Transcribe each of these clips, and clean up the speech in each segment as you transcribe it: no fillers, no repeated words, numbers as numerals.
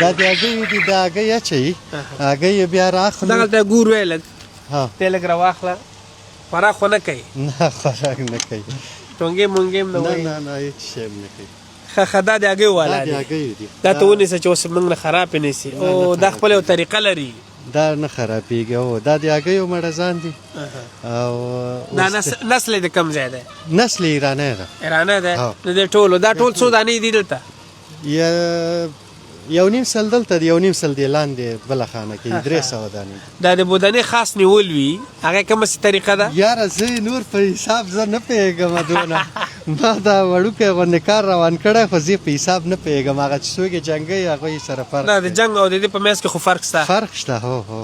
دا د هګیو دي، د هګۍ اچوي، هګۍ بیا راخلو. دغلته ګور وی لږ ها ته لږ راواخله، خوراک خو نه کوي؟ نه خوراک نه کوي، ټونګې مونګې هم نه نه وایي؟ نه نه هېڅ شی هم نه کوي. ښه دا د هګیو دا والا د دی. هګیو دي، دا ته ونیسه چې اوس موږ نه خراب یې نیسي. او دا خپله یو طریقه لري. دا نه خرابېږي. هو دا د هګیو مړزان دي. او دا نسل یې د کوم ځای دی؟ نسل ایرانی ده. ایرانی دی؟ د دې ټولو دا ټول څو دانې دي دلته؟ یو نیم سل دلته دی، یو نیم سل دی لاندې بله خانه کې 300 دانې. دا د بودنې خاص نیول وي، هغه کومه څه طریقه ده؟ یاره زه نور په حساب زه نه پوهېږم دونه. ما دا وړوکی غوندې کار روان کړی، خو زه په حساب نه پوهېږم. هغه چې څوک یې جنګوي هغوی سره فرق نه د جنګ او د دې په منځ کې خو فرق شته. فرق شته. هو هو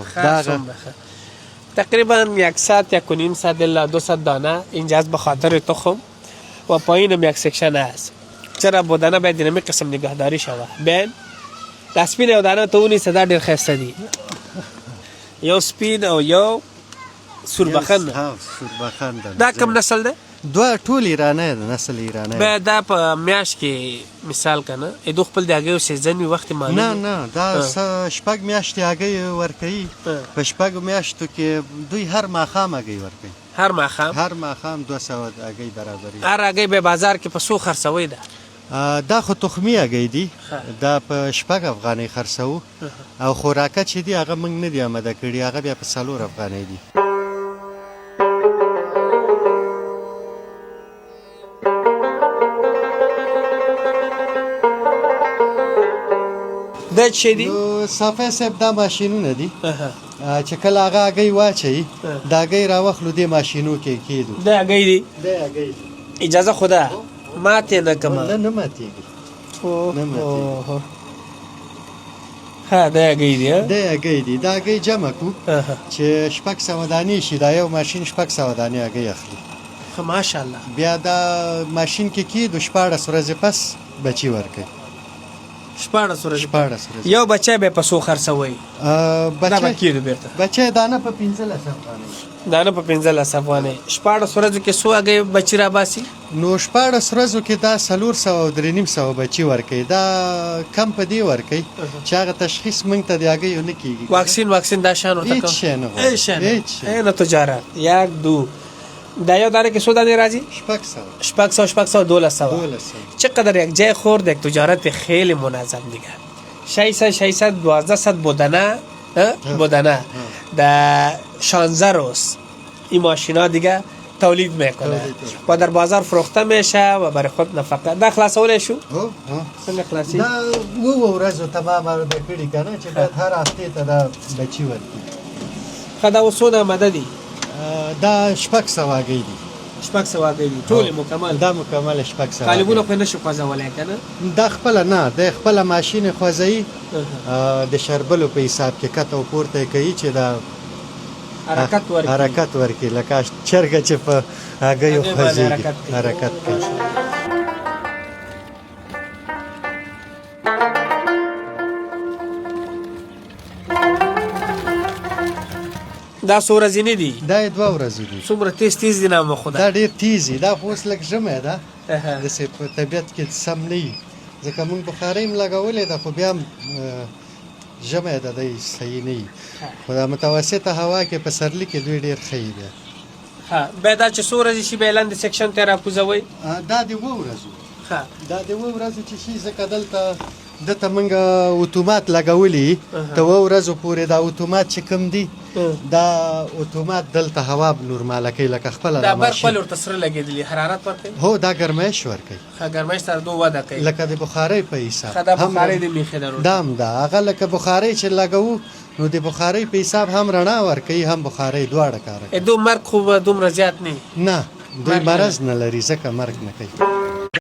تقریبا 1 ساعت 1.5 ساعت الا 200 دانه اینجا به خاطر تخم و پایینم یک سکشن است. چرا بودنه باید دینمی قسم نگهداری شوه. بین دا سپین او دانه ته ونیسه، دا ډېر ښایسته دي. یو سپین او یو سوربخن. سوربخن ده. دا کوم نسل ده؟ دوه ټول ایرانی ده، نسل ایرانی. بیا دا په میاشت کې مثال کنه ایدو خپل د هګیو سیزن وي وخت معلوم؟ نه نه دا شپږ میاشتې هګۍ ورکوي. په شپږو میاشتو کې دوی هر ماښام هګۍ ورکوي. هر ماښام؟ هر ماښام 200 هګۍ برابري. هر هګۍ به بازار کې په څو خرڅوئ ده؟ دا خو تخمي هګۍ دي، دا په 6 افغانۍ خرڅوو. او خوراکه چې دي هغه موږ نه دي آماده کړي، هغه بیا په 4 افغانۍ دي. دا څه دي؟ صافی صاحب دا ماشینونه دي چې کله هغه هګۍ واچوي، دا هګۍ راوخلو دې ماشینو کې کېږدو. دا هګۍ دي؟ دا هګۍ دي. اجازه خو ده ماتې نه کړمه؟ نه ماتېږي، نه ماتېږي. ها دا هګۍ دي؟ دا هګۍ دي. دا هګۍ جمع کړو چې 600 دانې شي. دا یو ماشین 600 دانې هګۍ اخلي. ښه ماشاءالله. بیا دا ماشین کې کېږدو، 14 ورځې پس بچي ورکوي. 14 ورځې؟ 14 ورځې. یو بچی به په څو خرڅوئ؟ دا به کېږدو بېرته؟ بچی دانه په 15 افغانۍ. دانه په 15 افغانۍ. 14 ورځو کې څو هګۍ بچي راباسي؟ نو 14 ورځو کې دا 400 او 350 بچي ورکوي. دا کم په دې ورکوي چې هغه تشخیص موږ ته د هګیو نه کېږي. واکسین دا شان ورته کوم؟ هېڅ شی نه غواړي. هېڅ شی نه. تجارت 1 2 دا یو دانه کې څو دانې راځي؟ 600 1200 چقدر یک جای خورد یک تجارت خیلی منظم دیگه. 600 1200 بودنه در 16 روز این ماشینا دیگه تولید میکنه و در بازار فروخته میشه و برای خود نفقه. دا خلاصولش شو؟ څنګه خلاصي؟ دا ورځو تمام به کړي کنه چې باید هر هفته ته دا بچي ورکړي. خدا وسونه مددي دا 600 هګۍ دي. 600 هګۍ دي ټول مکمل؟ دا مکمل 600. قالبونه خو نه شو خوځولای کنه؟ دا خپل نه، د خپل ماشین خوځي. د شربلو په حساب کې کته او پورته کوي چې دا حرکت ورکړي، لکه چرګه چې په هګیو خوځي حرکت کوي. دا څو ورځې نه دي؟ دا 2 ورځې دي. څومره تیز دي نامه خدا؟ دا ډېر تیز دي. دا خو اوس لږ ژمی ده، داسې په طبیعت کې سم نه وي، ځکه موږ بخارۍ هم لګولې ده، خو بیا هم ژمی ده، دی صحیح نه وي. خو دا متوسطه هوا کې پسرلي کې دوی ډېر ښه دي. بیا دا چې څو ورځې شي بیا لاندې سیکشن ته راکوزوئ؟ دا د 2 ورځو. دا د 2 ورځو چې شي، ځکه دلته موږ اتومات لګولي. د 2 ورځو پورې دا اتومات چې کوم دي، دا اتومات دلته هوا نورماله کوي لکه خپله. دا برق ولې ورته سره لګېدلي؟ حرارت ورکوي؟ هو دا ګرمایش ورکوي. ګرمایش سره دو وده کوي لکه د بخارۍ په حساب. دا بخارۍ د میخې درو دا هم دا هغه لکه بخارۍ چې لګوو، نو د بخارۍ په حساب هم رڼا ورکوي، هم بخارۍ دواړه کار کوي. دو مرګ خو دومره زیات نه دوی مرض نه لري، ځکه مرګ نه کوي.